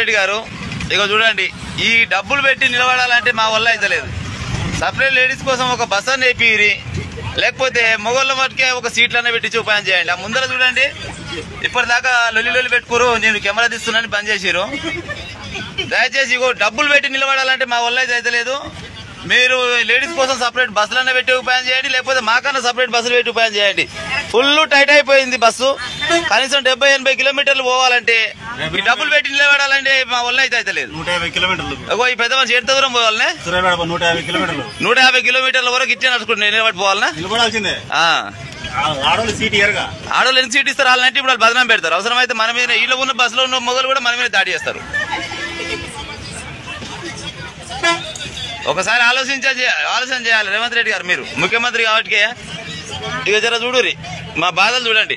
రెడ్డి గారు ఇక చూడండి, ఈ డబ్బులు పెట్టి నిలబడాలంటే మా వల్ల అయితే లేదు. సపరేట్ లేడీస్ కోసం ఒక బస్ అని వేపిరి, లేకపోతే మొగోళ్ళ మటుకే ఒక సీట్లనే పెట్టి ఉపాయం చేయండి. ఆ ముందర చూడండి, ఇప్పటిదాకా లొల్లి పెట్టుకోరు, నేను కెమెరా తీస్తున్నాను బంద్ చేసిరు. దయచేసి ఇగో డబ్బులు పెట్టి నిలబడాలంటే మా వల్ల అయితే లేదు. మీరు లేడీస్ కోసం సపరేట్ బస్సులనే పెట్టి ఉపాయం చేయండి, లేకపోతే మాకన్నా సపరేట్ బస్సులు పెట్టి ఉపాయం చేయండి. ఫుల్ టైట్ అయిపోయింది బస్సు, కనీసం 70-80 కిలోమీటర్లు పోవాలంటే ఈ డబ్బులు పెట్టి నిలబడాలంటే మా వల్ల అయితే లేదు. 150 కిలోమీటర్లు ఈ పెద్ద మనిషి ఎంత దూరం పోవాలనే? 150 కిలోమీటర్లు 150 కిలోమీటర్ల వరకు ఇచ్చే నడుచుకుంటే నిలబడి పోవాలనా? నిలబడాల్సిందే. ఆడోళ్ళు సీట్ ఇయ్యరుగా. ఆడోళ్ళు ఎన్ని సీట్ ఇస్తారు? వాళ్ళంటే ఇప్పుడు వాళ్ళు బదనాం పెడతారు. అవసరమైతే మన మీద ఇళ్ళ ఉన్న బస్సులో ఉన్న మొగలు కూడా మన మీద దాడి చేస్తారు. ఒకసారి ఆలోచన చేయాలి రేవంత్ రెడ్డి గారు. మీరు ముఖ్యమంత్రి కాబట్టి ఇక జర చూడురి, మా బాధలు చూడండి.